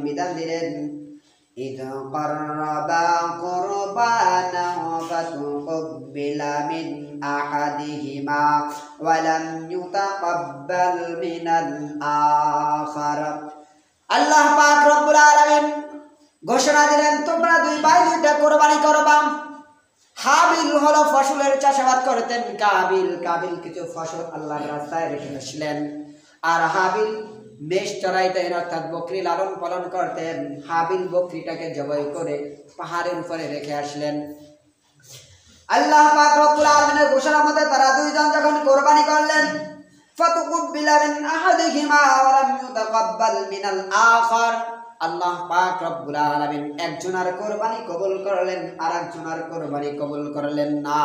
বিধান দিলেন إذ قربا قربانا فتقبل من أحدهما ولم يتقبل من الآخر আল্লাহ পাক রব্বুল আলামিন ঘোষণা দিলেন তোমরা দুই ভাই দুইটা কুরবানি করবা। হাবিল হলো ফসলের চাষাবাদ করতেন, কাবিল কিছু ফসল আল্লাহর রাস্তায় রেখে আসলেন, আর হাবিল মেষ চড়াইতেন অর্থাৎ বকরি লালন পালন করতেন। হাবিল বকরিটাকে জবাই করে পাহাড়ের উপরে রেখে আসলেন। আল্লাহ পাক রব্বুল আলামিনের ঘোষণা মতে তারা দুইজন যখন কুরবানি করলেন ফাতুকুব্বিলা মিন আহাদিহিমা ওয়া লাম ইউতাকাব্বাল মিনাল আখার, আল্লাহ পাক রব্বুল আলামিন একজনের কুরবানি কবুল করলেন আর একজনের কুরবানি কবুল করলেন না।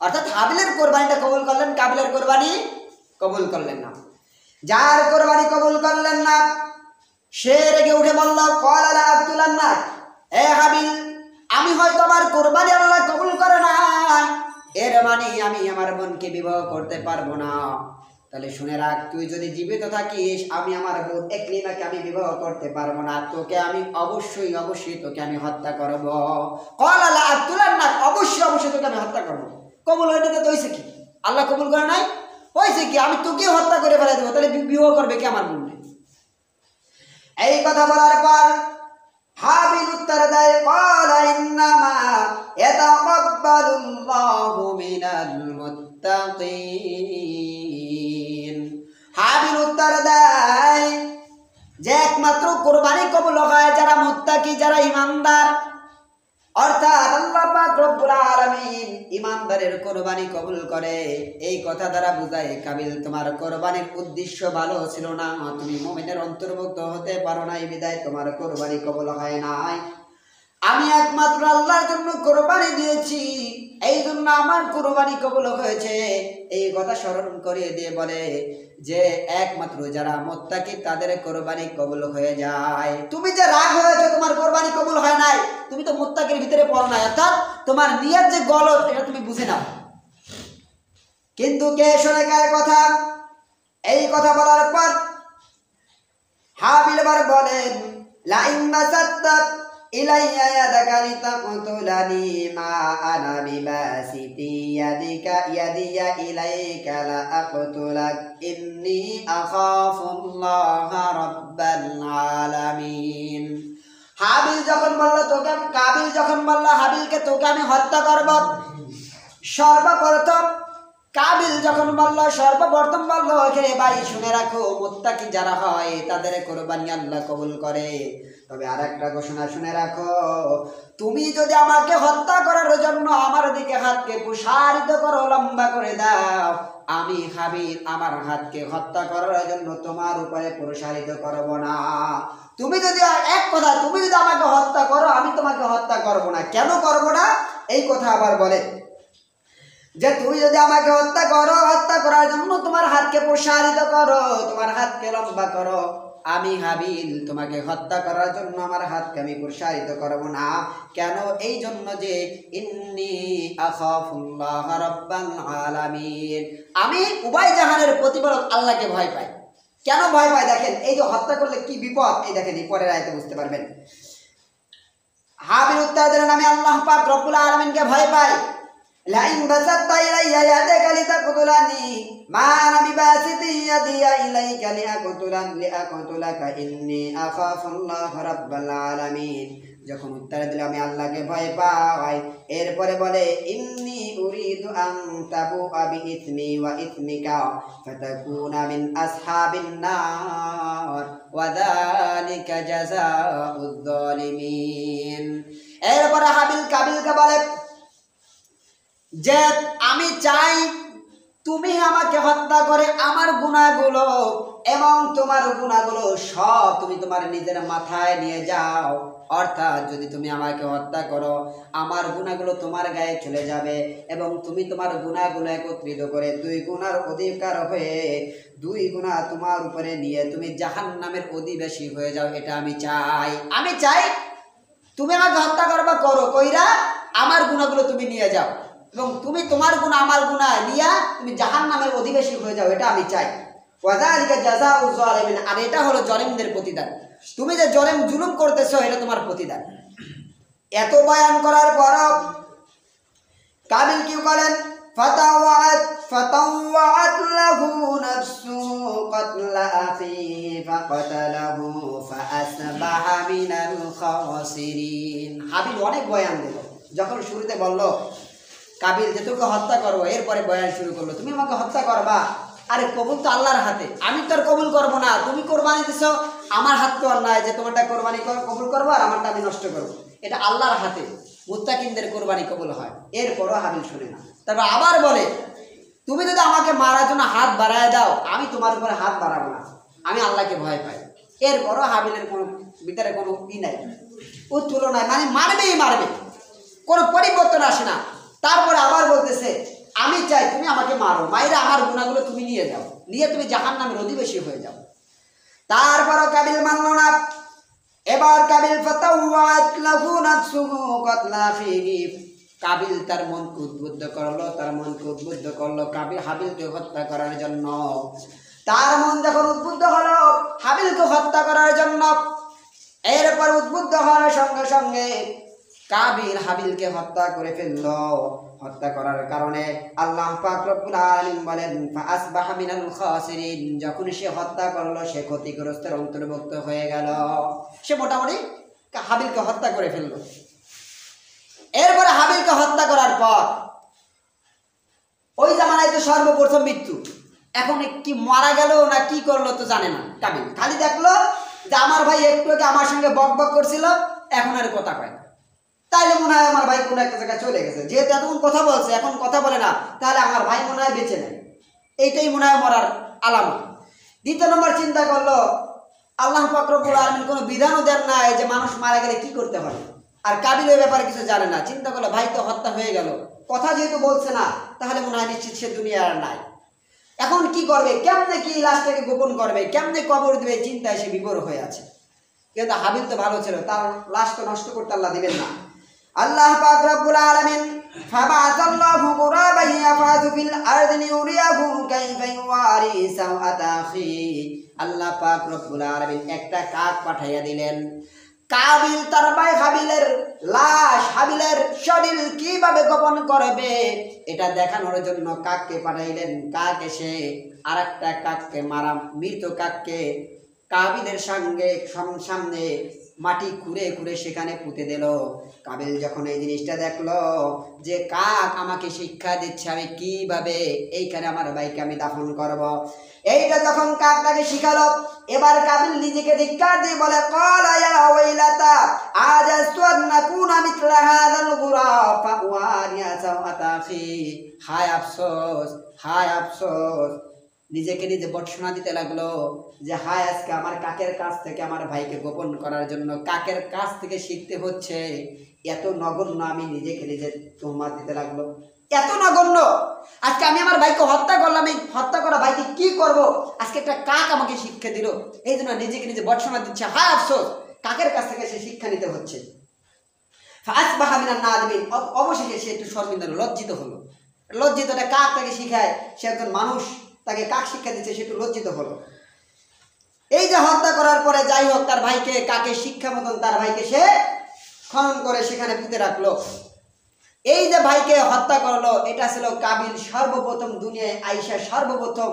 অর্থাৎ হাবিলের কুরবানিটা কবুল করলেন, কাবিলের কুরবানি কবুল করলেন না। যার কুরবানি কবুল করলেন না সে রেগে উঠে বলল ক্বালা লা আকতুলান্না, এ হাবিল আমি হয়তো আমার কুরবানি আল্লাহ কবুল করে না, এর মানে আমি আমার বোনকে বিবাহ করতে পারবো না। তাহলে শুনে রাখ, তুই যদি জীবিত থাকিস আমি আমার বোন ইকরিমাকে আমি বিবাহ করতে পারবো না, তোকে আমি অবশ্যই তোকে আমি হত্যা করব। ক্বালা লা আকতুলান্না, অবশ্যই তোকে আমি হত্যা করব। কবুল হয়নি তো হইছে কি? আল্লাহ কবুল করে নাই, হয়েছে কি? আমি তোকে হত্যা করে ফেলে দেবো, তাহলে বিবাহ করবে কি আমার বোন? এই কথা বলার পর হাবিল উত্তর দেয় ক্বালা ইন্নামা ইয়াতাকাব্বালুল্লাহু মিনাল মুত্তাকিন। হাবিল উত্তর দেয় যে একমাত্র কুরবানি কবুল হয় যারা মুত্তাকি, যারা ঈমানদার, অর্থাৎ আল্লাহ পাক রব্বুল আলামিন ঈমানদারের কুরবানি কবুল করে। এই কথা দ্বারা বুঝায় কাবিল তোমার কুরবানির উদ্দেশ্য ভালো ছিল না, তুমি মুমিনের অন্তর্ভুক্ত হতে পারো নাই বিধায় তোমার কুরবানি কবুল হয় নাই। আমি একমাত্র আল্লাহর জন্য কুরবানি দিয়েছি, এই জন্য আমার কুরবানি কবুল হয়েছে। এই কথা স্মরণ করিয়ে দিয়ে বলে যে একমাত্র যারা মুত্তাকি তাদের কুরবানি কবুল হয়ে যায়। তুমি যে রাগ হয়েছে তোমার কুরবানি কবুল হয় নাই, তুমি তো মুত্তাকির ভিতরে পড়ো না, অর্থাৎ তোমার নিয়ত যে গলত এটা তুমি বুঝে নাও। কিন্তু কে শুনে কার কথা? এই কথা বলার পর হাবিল এবার বলেন লা ইন বাসাত্তা ইলাইয়া ইয়াদাকা লিতাকতুলানি মা আনা বিবাসিতি ইয়াদিয়া ইলাইকা লা আকতুলাক ইন্নী আখাফুল্লাহা রাব্বাল আলামিন। হাবিল যখন বলল তোকে, কাবিল যখন বলল হাবিলকে তোকে আমি হত্যা করব, সর্বপ্রথম কাবিল যখন বলল সর্বপ্রথম বলল হে ভাই শুনে রাখো, মুত্তাকি যারা হয় তাদের কুরবানি আল্লাহ কবুল করে। তবে আরেকটা ঘোষণা শুনে রাখো, তুমি যদি আমাকে হত্যা করার জন্য আমার দিকে হাতকে প্রসারিত করো, লম্বা করে দাও, আমি হাবিল আমার হাতকে হত্যা করার জন্য তোমার উপরে প্রসারিত করব না। তুমি যদি এক কথা, তুমি যদি আমাকে হত্যা করো আমি তোমাকে হত্যা করব না। কেন করব না? এই কথা আবার বলে যে তুমি যদি আমাকে হত্যা করো, হত্যা করার জন্য তোমার হাতকে প্রসারিত করো, তোমার হাতকে লম্বা করো, আমি হাবিল তোমাকে হত্যা করার জন্য আমার হাতকে আমি প্রসারিত করব না। কেন? এই জন্য যে ইন্নী আখাফুল্লাহ রাব্বাল আলামিন, আমি উভয় জাহানের প্রতিপালক আল্লাহকে ভয় পাই। কেন ভয় পাই? দেখেন এই যে হত্যা করলে কি বিপদ, এই দেখেন এই পরের আয়াতে বুঝতে পারবেন। হাবিল উত্তর দিলেন আমি আল্লাহ পাক রব্বুল আলামিনকে ভয় পাই। লা ইন বাসাত্তা ইলাইয়া ইয়াদাকা লিতাকতুলানি মা আনা বিবাসিতি ইয়াদিয়া ইলাইকা লিআকতুলাকা ইন্নী আখাফুল্লাহ রাব্বাল আলামিন। যখন উত্তর দিল আমি আল্লাহকে ভয় পাই, এরপরে বলে ইন্নী উরিদু আন তাবুআ বিইসমি ওয়া ইসমিকা ফাতাকুনা মিন আসহাবিন নার ওয়া যালিকা জাযাউয যালিমিন। এরপরে হাবিল কাবিলকে বলে যে আমি চাই তুমি আমাকে হত্যা করে আমার গুনাহগুলো এবং তোমার গুনাহগুলো সব তুমি তোমার নিজের মাথায় নিয়ে যাও। অর্থাৎ যদি তুমি আমাকে হত্যা করো আমার গুনাহগুলো তোমার গায়ে চলে যাবে এবং তুমি তোমার গুনাহগুলো একত্রিত করে দুই গুনার অধিকার হয়ে দুই গুনাহ তোমার উপরে নিয়ে তুমি জাহান্নামের অধিবাসী হয়ে যাও। এটা আমি চাই। আমি চাই তুমি আমাকে হত্যা করবা, করো, কইরা আমার গুনাহগুলো তুমি নিয়ে যাও এবং তুমি তোমার গুনাহ আমার গুনাহ নিয়া তুমি জাহান্নামের অধিবাসী হয়ে যাও। এটা আমি চাই। ওয়াযালিকা জাযাউয যালিমিন, আর এটা হলো জালিমদের প্রতিদান। তুমি যে জুলুম করতেছো এটা তোমার প্রতিদান। এত বয়ান করার পর কাবিল কি করেন, ফাতাওয়াত লাহু নাফসু কাতলা আখি ফাকাতালাহু ফাআসবাহা মিনাল খাসিরিন। হাবিল অনেক বয়ান দিল, যখন শুরুতে বলল কাবিল যে তোকে হত্যা করবো, এরপরে বয়ান শুরু করলো তুমি আমাকে হত্যা করবা, আরে কবুল তো আল্লাহর হাতে, আমি তো আর কবুল করবো না, তুমি কোরবানি দিছো, আমার হাত তো আর নাই যে তোমারটা কোরবানি কবুল করবো আর আমারটা আমি নষ্ট করবো, এটা আল্লাহর হাতে, মুত্তাকিনদের কোরবানি কবুল হয়। এরপরও হাবিল শুনে না, তারপর আবার বলে তুমি যদি আমাকে মারার জন্য হাত বাড়ায় দাও আমি তোমার উপরে হাত বাড়াবো না, আমি আল্লাহকে ভয় পাই। এরপরও হাবিলের কোনো ভিতরে কোনো নাই, উৎফুল্ল নাই, মানে মারবেই মারবে, কোনো পরিবর্তন আসে না। তারপরে আবার বলতেছে আমি চাই তুমি আমাকে মারো, মাইরা আমার গুণাগুলো তুমি নিয়ে যাও, নিয়ে তুমি জাহান্নামের অধিবাসী হয়ে যাও। তারপরও কাবিল মানল না। এবার কাবিল ফাতাওয়াত লাহু নাফসুহু কাতলা আখিহি, কাবিল তার মনকে উদ্বুদ্ধ করলো কাবিল হাবিলকে হত্যা করার জন্য। তার মন যখন উদ্বুদ্ধ হলো হাবিলকে হত্যা করার জন্য, এরপর উদ্বুদ্ধ হওয়ার সঙ্গে সঙ্গে কাবিল হাবিলকে হত্যা করে ফেলল। হত্যা করার কারণে আল্লাহ পাক রব্বুল আলামিন বলেন ফাআসবাহা মিনাল খাসিরিন, যখন সে হত্যা করলো সে ক্ষতিগ্রস্তের অন্তর্ভুক্ত হয়ে গেল, সে মোটামুটি হাবিলকে হত্যা করে ফেলল। এরপরে হাবিলকে হত্যা করার পর ওই জামানায় তো সর্বপ্রথম মৃত্যু, এখন কি মারা গেল না কি করলো তো জানে না কাবিল, খালি দেখলো যে আমার ভাই একটু আগে আমার সঙ্গে বক বক করছিল, এখন আর কথা কয় না, তাইলে মনে হয় আমার ভাই কোনো একটা জায়গায় চলে গেছে, যেহেতু এতক্ষণ কথা বলছে এখন কথা বলে না, তাহলে আমার ভাই মনে হয় বেঁচে নেই, এইটাই মনে হয় মরার আলামত। দ্বিতীয় নম্বর চিন্তা করলো আল্লাহ পাক রব্বুল আলামিন কোনো বিধানও দেন নাই যে মানুষ মারা গেলে কি করতে হবে, আর কাবিল ওই ব্যাপারে কিছু জানে না। চিন্তা করলো ভাই তো হত্যা হয়ে গেল, কথা যেহেতু বলছে না তাহলে মনে হয় নিশ্চিত সে দুনিয়া আর নাই, এখন কি করবে, কেমনে কি লাশটাকে গোপন করবে, কেমনে কবর দিবে, চিন্তায় সে বিভোর হয়ে আছে। কিন্তু হাবিল তো ভালো ছিল, তার লাশ তো নষ্ট করতে আল্লাহ দিবেন না। আল্লাহ পাক রব্বুল আলামিন ফাবাআসাল্লাহু গুরাবান ইয়াফাযু ফিল আরদি লিউরিয়াহু কাইফা ইওয়ারি সাওআতা আখি, আল্লাহ পাক রব্বুল আলামিন একটা কাক পাঠাইয়া দিলেন। কাবিল তার ভাই হাবিলের লাশ, হাবিলের শরীর কিভাবে গোপন করবে এটা দেখানোর জন্য কাককে পাঠাইলেন। কাক এসে আরেকটা কাককে মারা মৃত কাককে কাবিলের সামনে মাটি খুঁড়ে খুঁড়ে সেখানে পুঁতে দিল। কাবিল যখন এই জিনিসটা দেখলো যে কাক আমাকে শিক্ষা দিচ্ছে আমি কিভাবে এইখানে আমার ভাইকে আমি দাফন করব, এইটা যখন কাক তাকে শিখালো, এবার কাবিল নিজেকে ধিক্কার দিয়ে বলে ক্বালা ইয়া ওয়াইলাতা আজাজতু আন নাকুনা মিথলা হাযাল গুরাব ফাওয়ারিয়া সাওআতা আখি, হায় আফসোস, হায় আফসোস, নিজেকে নিজে বর্ষনা দিতে লাগলো যে হায় আজকে আমার কাকের কাছ থেকে আমার ভাইকে গোপন করার জন্য কাকের কাছ থেকে শিখতে হচ্ছে, এত নগণ্য আমি নিজেকে নিজে তোহমত দিতে লাগলো, এত নগণ্য, আজকে আমি আমার ভাইকে হত্যা করলাম, এই হত্যা করা ভাইকে কি করব, আজকে একটা কাক আমাকে শিক্ষা দিল, এই জন্য নিজেকে নিজে বর্ষনা দিচ্ছে, হায় আফসোস, কাকের কাছ থেকে সে শিক্ষা নিতে হচ্ছে। ফাআসবাহা মিনান নাদিমিন, অবশেষে সে একটু শর্মিন্দা লজ্জিত হলো, লজ্জিত, একটা কাক তাকে শিখায়, সে একজন মানুষ তাকে কাক শিক্ষা দিচ্ছে, সে একটু লজ্জিত হলো। এই যে হত্যা করার পরে যাই হোক তার ভাইকে কাকের শিক্ষা মতন তার ভাইকে সে খনন করে সেখানে পুঁতে রাখলো। এই যে ভাইকে হত্যা করলো এটা ছিল কাবিল সর্বপ্রথম দুনিয়ায় আইসা সর্বপ্রথম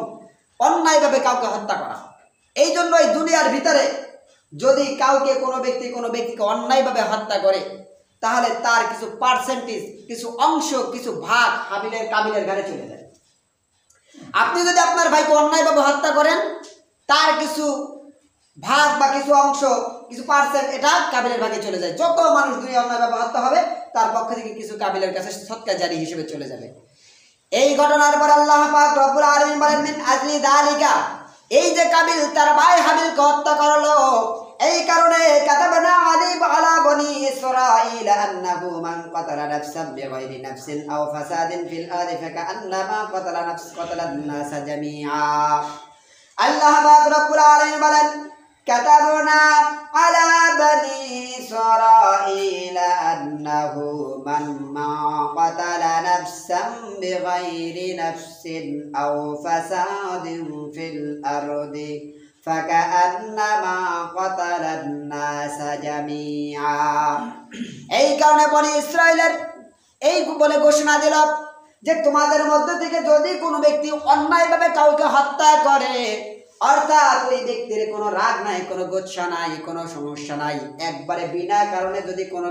অন্যায়ভাবে কাউকে হত্যা করা। এই জন্য এই দুনিয়ার ভিতরে যদি কাউকে কোনো ব্যক্তিকে অন্যায়ভাবে হত্যা করে তাহলে তার কিছু পার্সেন্টেজ, কিছু অংশ, কিছু ভাগ কাবিলের ঘাড়ে চলে যায়। আপনি যদি আপনার ভাইকে অন্যায়ভাবে হত্যা করেন তার কিছু ভাগ বা কিছু অংশ, কিছু পার্সেন্ট এটা কাবিলের ভাগে চলে যায়। যত মানুষ দুনিয়া অন্যায়ভাবে হত্যা হবে তার পক্ষ থেকে কিছু কাবিলের কাছে সৎকার জারি হিসেবে চলে যাবে। এই ঘটনার পর আল্লাহ পাক রব্বুল আলামিন বলেন মিন আজলি যালিকা, এই যে কাবিল তার ভাই হাবিলকে হত্যা করলো এই কারণে কাতাবনা আলা বনি ইসরাঈল আন্নাহু মান কাতালা নাফসান বিগাইরি নাফসিন আও ফাসাদিন ফিল আরদি ফাকান্নামা কাতালান নাসা জামিআ। আল্লাহ পাক রব্বুল আলামিন বলেন কাতাবনা আলা বনি ইসরাঈল আন্নাহু মান কাতালা নাফসান বিগাইরি নাফসিন আও ফাসাদিন ফিল আরদি ফাকাআন্নামা কাতালান নাসা জামিআ। এই কারণে বনি ইসরাইলের এই বলে ঘোষণা দিল যে তোমাদের মধ্যে থেকে যদি কোনো ব্যক্তি অন্যায়ভাবে কাউকে হত্যা করে, অর্থাৎ ওই ব্যক্তির কোনো রাগ নাই, কোনো গোচ্ছা নাই, কোনো সমস্যা নাই, একবারে বিনা কারণে যদি কোনো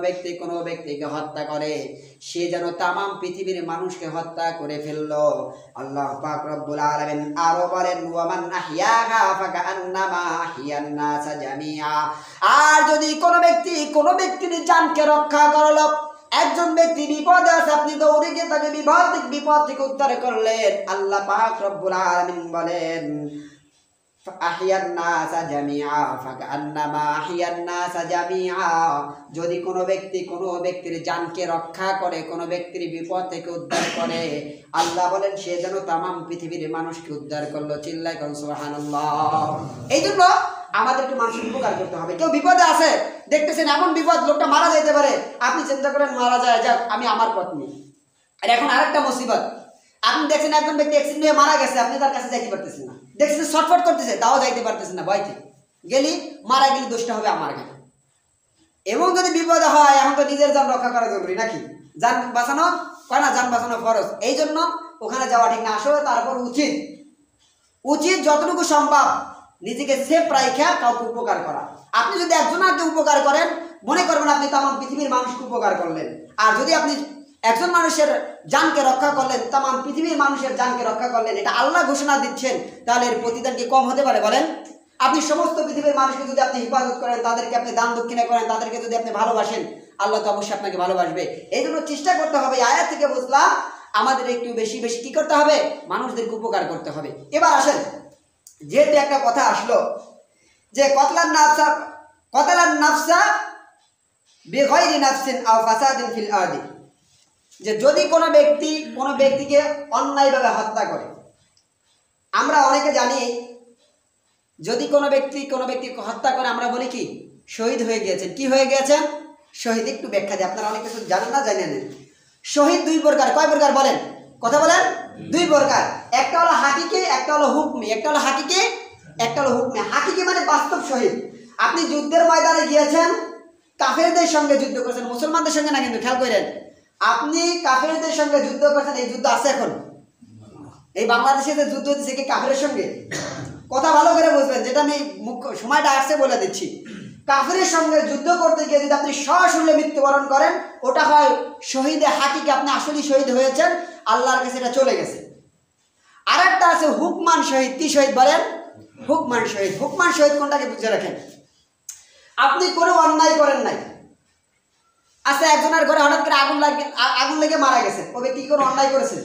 ব্যক্তিকে হত্যা করে, সে যেন তামাম পৃথিবীর মানুষকে হত্যা করে ফেললো। আল্লাহ পাক রব্বুল আলামিন আরো বলেন ওয়ামান আহইয়াহা ফাকাআন্নামা আহইয়ান নাসা জামিআ। আর যদি কোনো ব্যক্তির জানকে রক্ষা করলো, একজন ব্যক্তি বিপদে আছে, আপনি দৌড়ে গিয়ে তাকে বিপদ থেকে উদ্ধার করলেন, আল্লাহ পাক রব্বুল আলামিন বলেন আহইয়ান নাসা জামিআ ফাকাআন্নামা আহইয়ান নাসা জামিআ। যদি কোনো ব্যক্তির জানকে রক্ষা করে, কোনো ব্যক্তির বিপদ থেকে উদ্ধার করে, আল্লাহ বলেন সে যেন তামাম পৃথিবীর মানুষকে উদ্ধার করলো। চিল্লায় কোন সুবহানাল্লাহ। এই জন্য আমাদের একটু মানুষের উপকার করতে হবে। কেউ বিপদে আছে, দেখতেছেন এমন বিপদ, লোকটা মারা যেতে পারে, আপনি চিন্তা করেন মারা যায়, যাক আমি আমার পত্নী। আর এখন আরেকটা মুসিবত, আপনি দেখছেন একজন ব্যক্তি অ্যাক্সিডেন্ট হয়ে মারা গেছে, আপনি তার কাছে যাইতে পারতেছেন না, দেখছেন ছটফট করতেছে, তাও যাইতে পারতেছেন না, ভয়তে মারা গেলে দোষটা হবে আমার কেন। এবং যদি বিপদ হয়, এখন তো নিজের জান রক্ষা করা জরুরি নাকি? জান বাঁচানো কয় না, জান বাঁচানো ফরজ। এই জন্য ওখানে যাওয়া ঠিক না। আসলে তারপর উচিত যতটুকু সম্ভব নিজেকে সেফ রাইখা কাউকে উপকার করা। আপনি যদি একজনকে উপকার করেন, মনে করবেন আপনি তামাম পৃথিবীর মানুষকে উপকার করলেন। আর যদি আপনি একজন মানুষের জানকে রক্ষা করলেন, তামাম পৃথিবীর মানুষের জানকে রক্ষা করলেন, এটা আল্লাহ ঘোষণা দিচ্ছেন, তাহলে এর প্রতিদান কি কম হতে পারে বলেন? আপনি সমস্ত পৃথিবীর মানুষকে যদি আপনি হেফাজত করেন, তাদেরকে আপনি দান দক্ষিণা করেন, তাদেরকে যদি আপনি ভালোবাসেন, আল্লাহ তো অবশ্যই আপনাকে ভালোবাসবে। এই জন্য চেষ্টা করতে হবে। আয়াত থেকে বুঝলাম আমাদের একটু বেশি কি করতে হবে, মানুষদেরকে উপকার করতে হবে। এবার আসেন, যেহেতু একটা কথা আসলো যে কতলান নাফসা বিগাইরি নাফসিন আও ফাসাদিন ফিল আরদি, যে যদি কোনো ব্যক্তিকে অন্যায়ভাবে হত্যা করে, আমরা অনেকে জানি যদি কোনো ব্যক্তিকে হত্যা করে আমরা বলি কি শহীদ হয়ে গিয়েছেন। কি হয়ে গিয়েছেন? শহীদ। একটু ব্যাখ্যা দিই, আপনারা অনেক কিছু জানেন না, জানেন না। শহীদ দুই প্রকার। কয় প্রকার বলেন? কথা বলেন। দুই প্রকার। একটা হলো হাকিকি, একটা হলো হুকমি। একটা হলো হাকিকি, একটা হলো হুকমি। হাকিকি মানে বাস্তব শহীদ। আপনি যুদ্ধের ময়দানে গিয়েছেন, কাফেরদের সঙ্গে যুদ্ধ করেছেন, মুসলমানদের সঙ্গে না, কিন্তু খেয়াল করেন, আপনি কাফেরদের সঙ্গে যুদ্ধ করেছেন। এই যুদ্ধ আছে এখন? এই বাংলাদেশে যে যুদ্ধ হচ্ছে কি কাফেরের সঙ্গে? কথা ভালো করে বুঝবেন, যেটা আমি মুখ্য সময়টা আসছে বলে দিচ্ছি। কাফেরের সঙ্গে যুদ্ধ করতে গিয়ে যদি আপনি সশরীরে মৃত্যুবরণ করেন, ওটা হয় শহীদে হাকিকি, আপনি আসলেই শহীদ হয়েছেন, আল্লাহর কাছে এটা চলে গেছে। আর একটা আছে হুকমান শহীদ। কি শহীদ বলেন? হুকমান শহীদ। হুকমান শহীদ কোনটাকে বুঝে রাখেন, আপনি কোনো অন্যায় করেন নাই, আচ্ছা একজনের ঘরে হঠাৎ করে আগুন লেগে মারা গেছে, ও ব্যক্তি কোনো অন্যায় করেছে,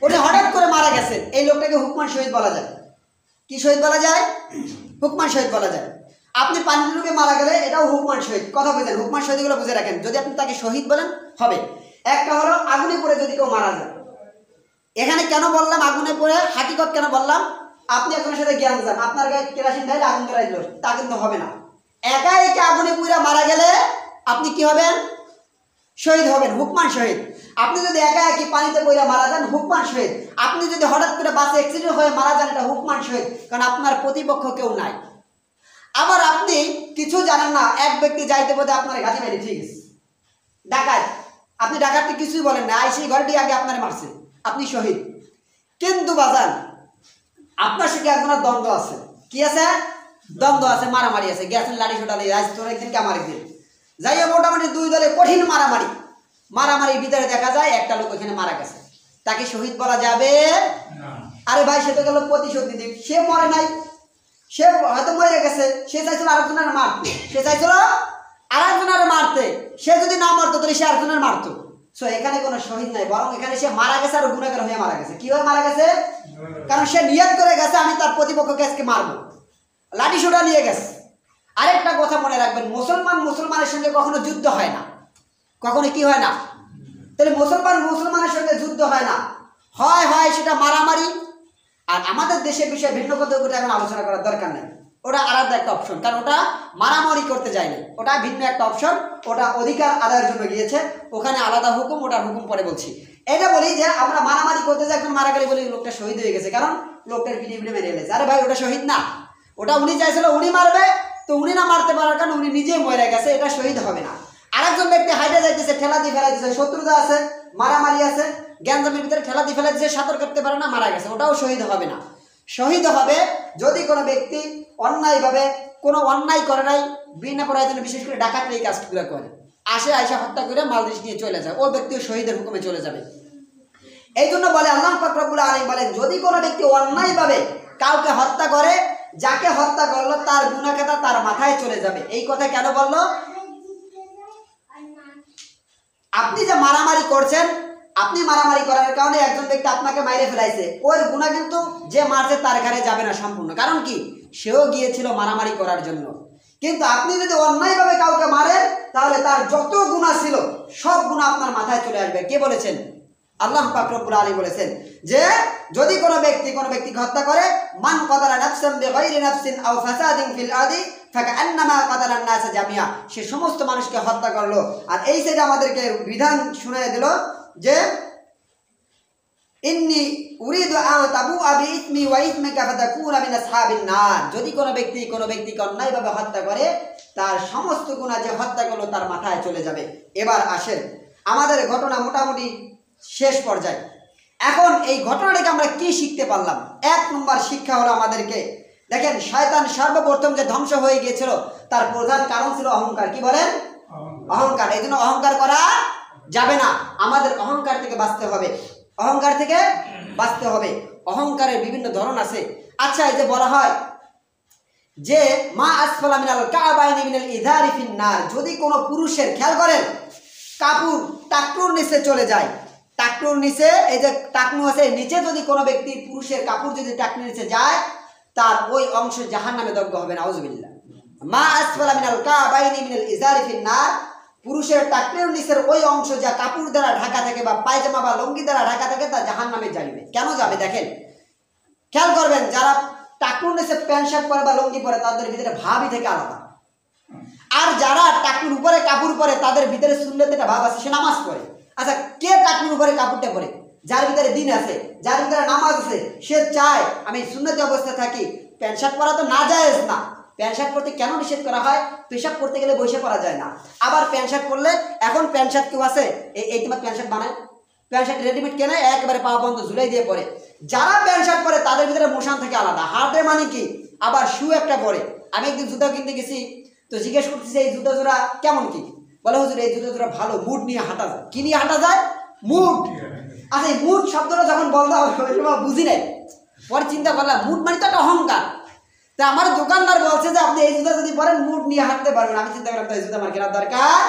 উনি হঠাৎ করে মারা গেছেন, এই লোকটাকে হুকমান শহীদ বলা যায়। কি শহীদ বলা যায়? হুকমান শহীদ বলা যায়। আপনি পানিতে ডুবে মারা গেলে এটাও হুকমান শহীদ। কথা বুঝেন, হুকমান শহীদগুলো বুঝে রাখেন, যদি আপনি তাকে শহীদ বলেন হবে। একটা হলো আগুনে পড়ে যদি কেউ মারা যায়। এখানে কেন বললাম আগুনে পড়ে, হাকিকত কেন বললাম? আপনি একজনের সাথে জ্ঞান যান, আপনার গায়ে কেরাসিন ঢাইলে আগুন ধরাই দিল, তা কিন্তু হবে না। একা একা আগুনে পুড়ে মারা গেলে আপনি কি হবেন? শহীদ হবেন, হুকমান শহীদ। আপনি যদি একা একই পানিতে পড়ে মারা যান, হুকমান শহীদ। আপনি যদি হঠাৎ করে বাসে অ্যাক্সিডেন্ট হয়ে মারা যান, এটা হুকমান শহীদ, কারণ আপনার প্রতিপক্ষ কেউ নাই। আবার আপনি কিছু জানেন না, এক ব্যক্তি যাইতে পথে আপনার ঘাটি মারি, ঠিক আছে, ডাকাত, আপনি ডাকাতকে কিছুই বলেন না, সেই ঘরটি আগে আপনার মারছে, আপনি শহীদ। কিন্তু বাজান আপনার সঙ্গে একজনের দ্বন্দ্ব আছে। কি আছে? দ্বন্দ্ব আছে, মারামারি আছে, গেছেন লাঠি ছোটালে, আজ তোর একদিন কে আমার একদিন, যাইয়া মোটামুটি দুই দলে কঠিন মারামারির ভিতরে দেখা যায় একটা লোক এখানে মারা গেছে, তাকে শহীদ বলা যাবে? আরে ভাই, সে তো গেল প্রতিশোধ দিতে, সে মরে নাই, সে হয়তো মরে গেছে, সে চাইছিল আরেকজনের মারতে, সে যদি না মারতো তাহলে সে আরেকজনের মারতো। সো এখানে কোনো শহীদ নাই, বরং এখানে সে মারা গেছে আর গুনাহগার হয়ে মারা গেছে। কি হয়ে মারা গেছে? কারণ সে নিয়ত করে গেছে আমি তার প্রতিপক্ষকে আজকে মারবো, লাঠি সোটা নিয়ে গেছে। আরেকটা কথা মনে রাখবেন, মুসলমানের সঙ্গে কখনো যুদ্ধ হয় না। কখনো কি হয় না? তাহলে মুসলমানের সঙ্গে যুদ্ধ হয় না, হয় সেটা মারামারি। আর আমাদের দেশের বিষয়ে ভিন্ন কথা এখন আলোচনা করার দরকার নেই, ওটা আলাদা একটা অপশন, কারণ ওটা মারামারি করতে যায়নি, ওটা ভিন্ন একটা অপশন, ওটা অধিকার আদায়ের জন্য গিয়েছে, ওখানে আলাদা হুকুম, ওটার হুকুম পরে বলছি। এটা বলি যে আমরা মারামারি করতে যাই, এখন মারা গেলে বলি লোকটা শহীদ হয়ে গেছে, কারণ লোকটার পিঠে মেরে এলেছে। আরে ভাই, ওটা শহীদ না, ওটা উনি চাইছিল উনি মারবে, তো উনি না মারতে পারার কারণে উনি নিজেই মরে গেছে, এটা শহীদ হবে না। আরেকজন ব্যক্তি হাইটে যাইতেছে, ঠেলা দিয়ে ফেলা দিচ্ছে, শত্রুতা আছে, মারামারি আছে, গ্যাঞ্জামের ভিতরে ঠেলা দিয়ে ফেলা দিচ্ছে, সাঁতার কাটতে পারে না, মারা গেছে, ওটাও শহীদ হবে না। শহীদ হবে যদি কোনো ব্যক্তি অন্যায়ভাবে কোনো অন্যায় করে নাই, বিনা প্রয়োজনে, বিশেষ করে ডাকাতের এই কাজগুলো করে, আসে আয়সা হত্যা করে মালদেশ নিয়ে চলে যায়, ওই ব্যক্তিও শহীদের হুকুমে চলে যাবে। এই জন্য বলে আল্লাহ পাক রব্বুল আলামিন বলেন, যদি কোনো ব্যক্তি অন্যায়ভাবে কাউকে হত্যা করে, যাকে হত্যা করলো তার গুনাহ খাতা তার মাথায় চলে যাবে। এই কথা কেন বললো? আপনি যে মারামারি করছেন, আপনি মারামারি করার কারণে একজন ব্যক্তি আপনাকে মাইরে ফেলাইছে, ওর গুনাহ কিন্তু যে মারছে তার ঘাড়ে যাবে না সম্পূর্ণ, কারণ কি সেও গিয়েছিল মারামারি করার জন্য। কিন্তু আপনি যদি অন্যায়ভাবে কাউকে মারেন, তাহলে তার যত গুনাহ ছিল সব গুনাহ আপনার মাথায় চলে আসবে। কে বলেছেন? আল্লাহ পাক রব্বুল আলামিন বলেছেন যে যদি কোনো ব্যক্তিকে হত্যা করে, মান কাতালা নাফসান বিগাইরি নাফসিন আও ফাসাদিন ফিল আরদি ফাকান্নামা কাতালান নাস জামিয়া, সে সমস্ত মানুষকে হত্যা করলো। আর এই সাইডে আমাদেরকে বিধান শুনিয়ে দিল যে ইন্নী উরিদু আন তাবুআ বিইসমি ওয়া ইসমিকা ফাতাকুনা মিন আসহাবিন নার, যদি কোনো ব্যক্তিকে অন্যায়ভাবে হত্যা করে, তার সমস্ত গুনাহ যে হত্যা করলো তার মাথায় চলে যাবে। এবার আসেন আমাদের ঘটনা মোটামুটি শেষ পর্যায়ে। এখন এই ঘটনা থেকে আমরা কি শিখতে পারলাম? এক নম্বর শিক্ষা হলো আমাদেরকে, দেখেন শয়তান সর্বপ্রথম যে ধ্বংস হয়ে গিয়েছিল তার প্রধান কারণ ছিল অহংকার। কি বলেন? অহংকার। এই জন্য অহংকার করা যাবে না, আমাদের অহংকার থেকে বাঁচতে হবে, অহংকার থেকে বাঁচতে হবে। অহংকারের বিভিন্ন ধরন আছে। আচ্ছা, এই যে বলা হয় যে মা আসফালা মিনাল কাবাইনি মিনাল ইযারি ফিন নার, যদি কোনো পুরুষের, খেয়াল করেন, কাপড় টাকনুর নিচে চলে যায়, টাকনুর নিচে, এই যে টাকনু আছে নিচে, যদি কোনো ব্যক্তি পুরুষের কাপড় যদি টাকনুর নিচে যায়, তার ওই অংশ জাহান্নামে দগ্ধ হবে। নাউজুবিল্লাহ। মা আসফালা মিনাল কাবাইনি মিনাল ইযারি ফিন নার, পুরুষের টাকনুর নিচের ওই অংশ যা কাপড় দ্বারা ঢাকা থাকে বা পায়জামা বা লুঙ্গি দ্বারা ঢাকা থাকে, তা জাহান্নামে যাবে। কেন যাবে? দেখেন, খেয়াল করবেন, যারা টাকনুর নিচে প্যান্ট শার্ট পরে বা লুঙ্গি পরে তাদের ভিতরে ভাবই থেকে আলাদা, আর যারা টাকনুর উপরে কাপড় পরে তাদের ভিতরে সুন্নতের একটা ভাব আছে, সে নামাজ পড়ে। আচ্ছা, কে টাকনুর উপরে কাপড়টা পরে? যার ভিতরে দিন আছে, যার ভিতরে নামাজ আছে, সে চায় আমি সুন্নতি অবস্থায় থাকি। প্যান্ট শার্ট পরা তো না জায়েজ না। প্যান্ট শার্ট পরতে কেন নিষেধ করা হয়? পেশাব করতে গেলে বসে পরা যায় না। আবার প্যান্ট শার্ট পরলে, এখন প্যান্ট শার্ট কেউ আছে এই তোমার প্যান্ট শার্ট বানায়, প্যান্ট শার্ট রেডিমেড কেনে, একেবারে পা বন্ধ ঝুলাই দিয়ে পরে। যারা প্যান্ট শার্ট পরে তাদের ভিতরে মোশান থেকে আলাদা, হার্টে মানে কি, আবার শু একটা পরে। আমি একদিন জুতা কিনতে গেছি, তো জিজ্ঞেস করতেছি এই জুতা জোড়া কেমন কি? বলে হুজুর এই জুতা জোড়া ভালো, মুড নিয়ে হাঁটা যায়। কি নিয়ে হাঁটা যায়? মুড। আচ্ছা, এই মুড শব্দটা যখন বলতে বুঝি নাই, পরে চিন্তা করলাম মুড মানে তো একটা অহংকার। তা আমার দোকানদার বলছে যে আপনি এই জুতা যদি পরেন মুড নিয়ে হাঁটতে পারবেন। আমি চিন্তা করলাম তো এই জুতা আমার কেনার দরকার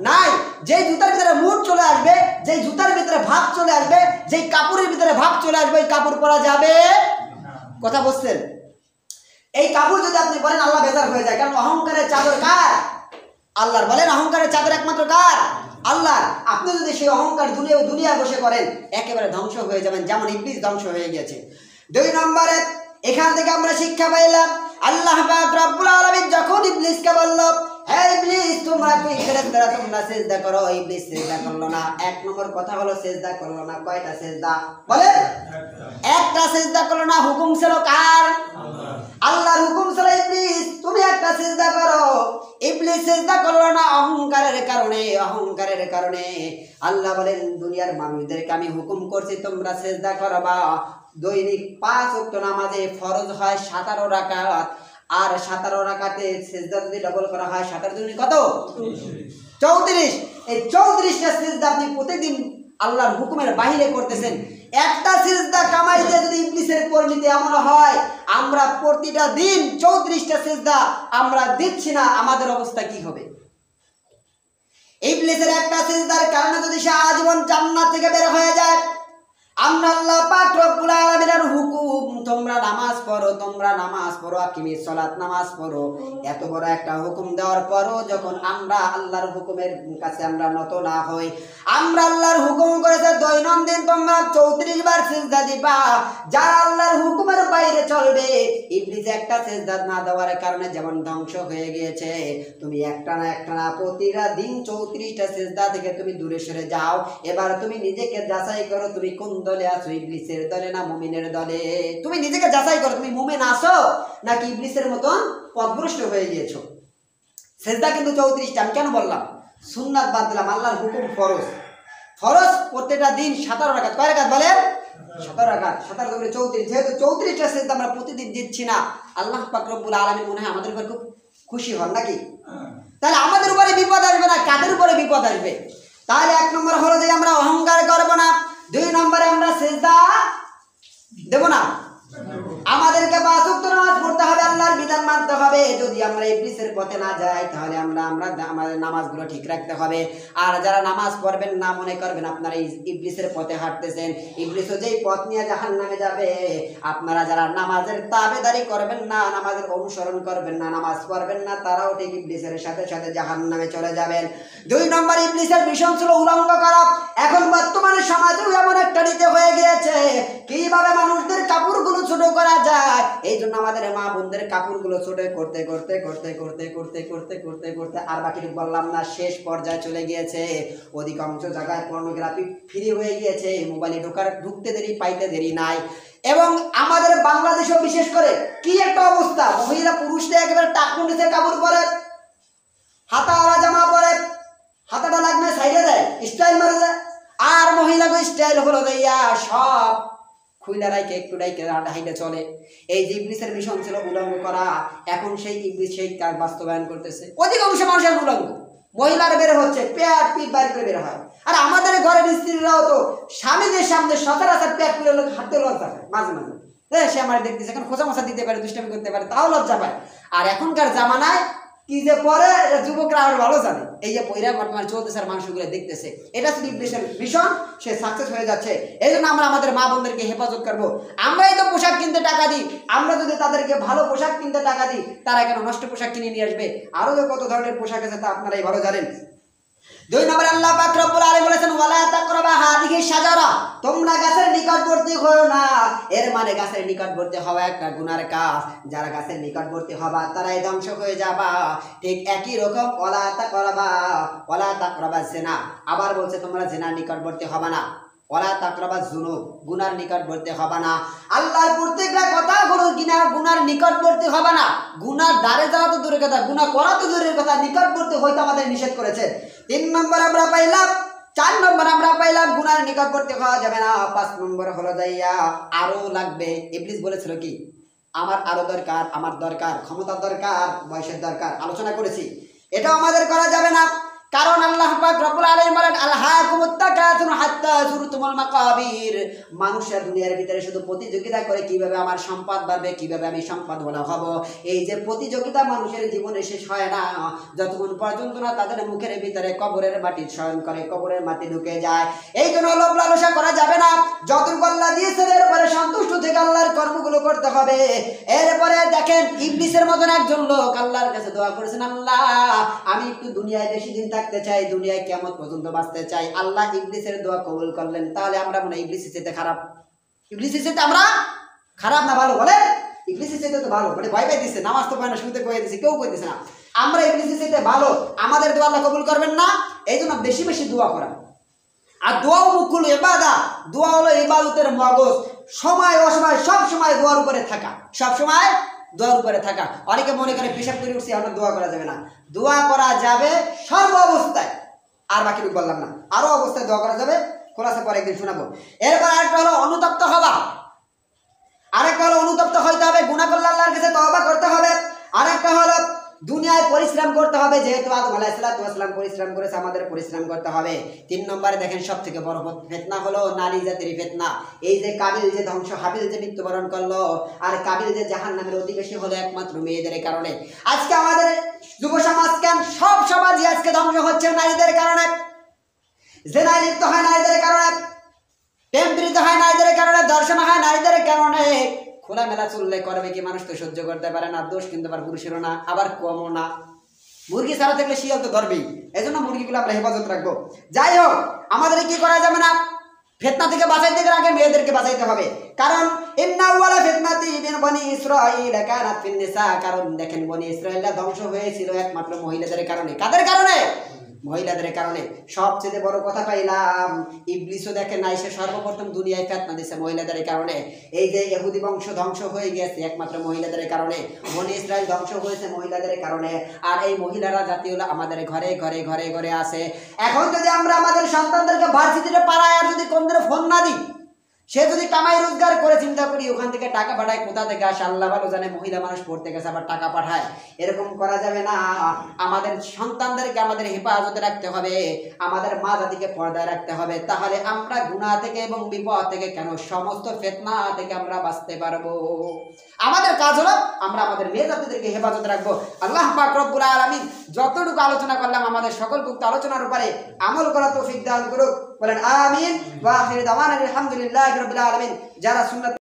নাই। যেই জুতার ভিতরে মুড চলে আসবে, যেই জুতার ভিতরে ভাব চলে আসবে, যেই কাপড়ের ভিতরে ভাব চলে আসবে, এই কাপড় পরা যাবে। কথা বলছেন? এই কাপড় যদি আপনি পরেন আল্লাহ বেজার হয়ে যায়, কারণ অহংকারের চাদর কার? আল্লাহর। বলেন অহংকারের চাদর একমাত্র কার? আল্লাহর। আপনি যদি সেই অহংকার দুনিয়ায় বসে করেন, একেবারে ধ্বংস হয়ে যাবেন, যেমন ইবলিস ধ্বংস হয়ে গেছে। 2 নম্বরে এখান থেকে আমরা শিক্ষা পাইলাম, আল্লাহ পাক রব্বুল আলামিন যখন ইবলিসকে বলল, হে ইবলিস তোমরা সিজদা করো, ইবলিস সিজদা করলো না। 1 নম্বর কথা হলো সিজদা করলো না। কয়টা সিজদা? বলেন। একটা সিজদা করলো না। হুকুম ছিল কার? আল্লাহর হুকুম ছিল ইবলিস তুমি একটা সিজদা করো। ইবলিস সিজদা করলো না অহংকারের কারণে। আল্লাহ বলেন দুনিয়ার মানুষদেরকে আমি হুকুম করছি তোমরা সিজদা করবা। দৈনিক 5 ওয়াক্ত নামাজে ফরজ হয় 17 রাকাত, আর 17 রাকাতে সিজদা যদি ডবল করা হয় 17 দুগুণে কত? 34। এই 34টা সিজদা আপনি প্রতিদিন আল্লাহর হুকুমের বাইরে করতেছেন। একটা সিজদা কামাইতে যদি ইবলিসের পরিণতি এমন হয়, আমরা প্রতিটা দিন 34টা সিজদা আমরা দিচ্ছি না, আমাদের অবস্থা কি হবে? ইবলিসের একটা সিজদার কারণে যদি সে আজীবন জান্নাত থেকে বের হয়ে যায়, আমরা আল্লাহ পাক রব্বুল আলামিনের হুকুম তোমরা নামাজ পড়ো, আকিমিস সালাত, নামাজ পড়ো, এত বড় একটা হুকুম দেওয়ার পরও যখন আমরা আল্লাহর হুকুমের কাছে আমরা নত না হই, আমরা আল্লাহর হুকুম করেছে দৈনন্দিন তোমরা 34 বার সিজদা দিবা, যারা আল্লাহর হুকুমের বাইরে চলবে, ইবলিস একটা সিজদা না দেওয়ার কারণে যেমন ধ্বংস হয়ে গিয়েছে, তুমি একটা না প্রতিটা দিন 34টা সিজদা থেকে তুমি দূরে সরে যাও। এবার তুমি নিজেকে যাচাই করো তুমি কোন দলে আছো, ইবলিসের দলে না মুমিনের দলে? তুমি নিজেকে যাচাই করো, তুমি মুমিন আছো নাকি ইবলিসের মতন পথভ্রষ্ট হয়ে গিয়েছো। সেজদা কিন্তু 34টা। আমি কেন বললাম সুন্নাত বাদ দিলাম, আল্লাহর হুকুম ফরজ। ফরজ প্রত্যেকটা দিন 17 রাকাত। কয় রাকাত বলেন? 17 রাকাত। 17 করে 34, যেহেতু 34টা সেজদা আমরা প্রতিদিন দিচ্ছি না, আল্লাহ পাক রব্বুল আলামিন মনে হয় আমাদের উপর খুব খুশি হন নাকি? তাহলে আমাদের উপরে বিপদ আসবে না, কাদের উপরে বিপদ আসবে? তাহলে 1 নম্বর হলো যে আমরা অহংকার করব না, 2 নম্বরে আমরা সেজদা দেব না, আমাদেরকে 5 ওয়াক্ত নামাজ পড়তে হবে, আল্লাহর বিধান মানতে হবে। যদি আমরা ইবলিসের পথে না যাই তাহলে আমরা আমাদের নামাজগুলো ঠিক রাখতে হবে। আর যারা নামাজ পড়বেন না, মনে করবেন আপনারা ইবলিসের পথে হাঁটতেছেন, ইবলিসও যেই পথ নিয়ে জাহান্নামে যাবে। আপনারা যারা নামাজের তাবেদারি করবেন না, নামাজের অনুসরণ করবেন না, নামাজ পড়বেন না, তারাও ঠিক ইবলিসের সাথে সাথে জাহান্নামে চলে যাবেন। 2 নম্বর ইবলিসের মিশন ছিল উলঙ্গ করা। এখন বর্তমানে সমাজেও এমন একটা নীতি হয়ে গিয়েছে, কিভাবে মানুষদের কাপড়গুলো ছোট করা যায়। এই জন্য আমাদের মা বোনদের কাপড়গুলো ছোট করতে করতে করতে করতে করতে করতে করতে করতে আর বাকি বললাম না, শেষ পর্যায়ে চলে গিয়েছে। অধিকাংশ জায়গায় পর্নোগ্রাফি ফ্রি হয়ে গিয়েছে, মোবাইলে ঢুকতে দেরি পাইতে দেরি নাই। এবং আমাদের বাংলাদেশেও বিশেষ করে কি একটা অবস্থা, মহিলা পুরুষরা একেবারে টাকুন নিচে কাপড় পরে, হাতাওয়ালা জামা পরে, হাতাটা লাগবে সাইডে দেয়, স্টাইল মারে যায়। আর মহিলাকে স্টাইল হলো দেয়া সব খুইলা রাইকে একটু রাইকে হাইটে চলে। এই যে ইবলিসের মিশন ছিল উলঙ্গ করা, এখন সেই ইবলিস সেই কাজ বাস্তবায়ন করতেছে। অধিকাংশ মানুষের উলঙ্গ, মহিলার বের হচ্ছে পেট পিট বাইর করে বের হয়। আর আমাদের ঘরের স্ত্রীরাও তো স্বামীদের সামনে সচরাচর পেট খুলে হাঁটতে লজ্জা পায় মাঝে মাঝে। সে আমার দেখতেছে, এখন খোঁচা মোছা দিতে পারে, দুষ্টামি করতে পারে, তাও লজ্জা পায়। আর এখনকার জামানায় কি যে পরে যুবকরা আরো ভালো জানে, এই যে পয়রা বর্তমানে চলতেছে আর মানুষগুলো দেখতেছে, এটা শুধু ইবলিসের মিশন, সে সাকসেস হয়ে যাচ্ছে। এই জন্য আমরা আমাদের মা বোনদেরকে হেফাজত করবো। আমরাই তো পোশাক কিনতে টাকা দিই, আমরা যদি তাদেরকে ভালো পোশাক কিনতে টাকা দিই, তারা কেন নষ্ট পোশাক কিনে নিয়ে আসবে? আরো যে কত ধরনের পোশাক আছে তা আপনারাই ভালো জানেন। 2 নম্বরে আল্লাহ পাক রব্বুল আলামিন বলেছেন ওয়ালা তাকরাবা হাদিহি শাজারা, তোমরা গাছের নিকটবর্তী হও না। এর মানে গাছের নিকটবর্তী হওয়া একটা গুনার কাজ। যারা গাছের নিকটবর্তী হবা তারাই ধ্বংস হয়ে যাবা। ঠিক একই রকম ওয়ালা তাকরাবা জিনা, আবার বলছে তোমরা জিনার নিকটবর্তী হবা না। ওয়ালা তাকরাবা যুনুব, গুনার নিকটবর্তী হবা না। আল্লাহর প্রত্যেকটা কথা হলো গুনার নিকটবর্তী হবা না। গুনার দ্বারে যাওয়া তো দূরের কথা, গুনাহ করা তো দূরের কথা, নিকটবর্তী হইতে আমাদের নিষেধ করেছে। 3 নম্বর আমরা পাইলাম, 4 নম্বর আমরা পাইলাম গুনার নিকটবর্তী হওয়া যাবে না। 5 নম্বর হলো যাইয়া আরো লাগবে। ইবলিস বলেছিল কি আমার আরো দরকার, আমার দরকার, ক্ষমতার দরকার, বয়সের দরকার, আলোচনা করেছি। এটাও আমাদের করা যাবে না, কারণ আল্লাহ পাক রব্বুল আলামিন বলেন আলহাকুমুত তাকাসুর হাত্তা যুরতুমুল মাকাবির। মানুষের দুনিয়ার ভিতরে শুধু প্রতিযোগিতা করে কিভাবে আমার সম্পদ বাড়বে, কিভাবে আমি সম্পদওয়ালা হব। এই যে প্রতিযোগিতা মানুষের জীবনে শেষ হয় না যতক্ষণ পর্যন্ত না তাদের মুখের ভিতরে কবরের মাটি শয়ন করে, কবরের মাটি ঢুকে যায়। এই জন্য লোভ লালসা করা যাবে না। যতটুকু আল্লাহ দিয়েছেন এরপরে সন্তুষ্ট থেকে আল্লাহর কর্মগুলো করতে হবে। এরপরে দেখেন ইবলিসের মতন একজন লোক আল্লাহর কাছে দোয়া করেছেন, আল্লাহ আমি একটু দুনিয়ায় বেশি দিন থাকতে চাই, দুনিয়ায় কিয়ামত পর্যন্ত বাঁচতে চাই। আল্লাহ ইবলিসের দোয়া কবুল করলেন। তাহলে আমরা মনে ইবলিসের চাইতে খারাপ? ইবলিসের চাইতে আমরা খারাপ না ভালো? বলে ইবলিসের চাইতে তো ভালো। মানে ভয় পাই দিচ্ছে, নামাজ তো পায় না, শুনতে কয়ে দিচ্ছে, কেউ কইতেছে না। আমরা ইবলিসের চাইতে ভালো, আমাদের দোয়া আল্লাহ কবুল করবেন না। এই জন্য বেশি বেশি দোয়া করা। আর দোয়াও মুকুল ইবাদা, দোয়া হলো ইবাদতের মগজ। সময় অসময় সব সময় দোয়ার উপরে থাকা, সব সময় দোয়ার উপরে থাকা। অনেকে মনে করে পেশাব করে উঠছি আমরা দোয়া করা যাবে না। দোয়া করা যাবে সর্ব অবস্থায়। আর বাকি বললাম না, আরো অবস্থায় দোয়া করা যাবে, খোলাসা পরে একদিন শোনাবো। এরপর আরেকটা হলো অনুতপ্ত হওয়া। আরেকটা হলো অনুতপ্ত হইতে হবে, গুনাহ করলে আল্লাহর কাছে তওবা করতে হবে। আরেকটা হলো দুনিয়ায় পরিশ্রম করতে হবে, যেহেতু আদম আলাইহিস সালাম পরিশ্রম করেছে, আমাদের পরিশ্রম করতে হবে। 3 নম্বরে দেখেন সবথেকে বড় ফিতনা হলো নারী জাতির ফিতনা। এই যে কাবিল যে ধ্বংস, হাবিল যে মৃত্যুবরণ করলো, আর কাবিল যে জাহান্নামের অধিবেশী হলো একমাত্র মেয়েদের কারণে। আজকে আমাদের যুব সমাজ কেন সব সমাজই আজকে ধ্বংস হচ্ছে নারীদের কারণে। জিনায় লিপ্ত হয় নারীদের কারণে, প্রেমপ্রীত হয় নারীদের কারণে, দর্শন হয় নারীদের কারণে। খোলামেলা চললে করবে কি, মানুষ তো সহ্য করতে পারে না। দোষ কিন্তু আবার পুরুষেরও না, আবার কমও না। মুরগি ছাড়া থাকলে শিয়াল তো ধরবেই। এই জন্য মুরগিগুলো আমরা হেফাজত রাখবো। যাই হোক, আমাদের কি করা যাবে না, ফিতনা থেকে বাঁচাইতে গেলে আগে মেয়েদেরকে বাঁচাইতে হবে। কারণ ইন্না আউয়ালা ফিতনাতি মিন বনি ইসরাঈল কানাত ফিন নিসা, কারণ দেখেন বনি ইসরাঈলরা ধ্বংস হয়েছিল একমাত্র মহিলাদের কারণে। কাদের কারণে? মহিলাদের কারণে। সবচেয়ে বড় কথা পাইলাম, ইবলিসও দেখে নাই, সে সর্বপ্রথম দুনিয়ায় ফিতনা দিয়েছে মহিলাদের কারণে। এই যে ইহুদি বংশ ধ্বংস হয়ে গেছে একমাত্র মহিলাদের কারণে, বনি ইসরাইল ধ্বংস হয়েছে মহিলাদের কারণে। আর এই মহিলারা জাতি হলো আমাদের ঘরে ঘরে ঘরে ঘরে আছে। এখন যদি আমরা আমাদের সন্তানদেরকে ভার্সিটিতে পাড়ায় আর যদি কোন দিন ফোন না দিই, সে যদি কামাই রোজগার করে, চিন্তা করি ওখান থেকে টাকা পাঠায়, কোথা থেকে আসে আল্লাহ ভালো জানে। মহিলা মানুষ পড়তে গেছে আবার টাকা পাঠায়, এরকম করা যাবে না। আমাদের সন্তানদেরকে আমাদের হেফাজতে রাখতে হবে, আমাদের মা জাতিকে পর্দায় রাখতে হবে, তাহলে আমরা গুনাহ থেকে এবং বিপদ থেকে কেন সমস্ত ফিতনা থেকে আমরা বাঁচতে পারবো। আমাদের কাজ হলো আমরা আমাদের মেয়ে জাতিদেরকে হেফাজতে রাখবো। আল্লাহ পাক রব্বুল আলামিন যতটুকু আলোচনা করলাম আমাদের সকল উক্ত আলোচনার উপরে আমল করার তৌফিক দান করুক। বলেন আমিন। ওয়া আখিরু দাওয়ানা আলহামদুলিল্লাহি রাব্বিল আলামিন। যারা সুন্নাত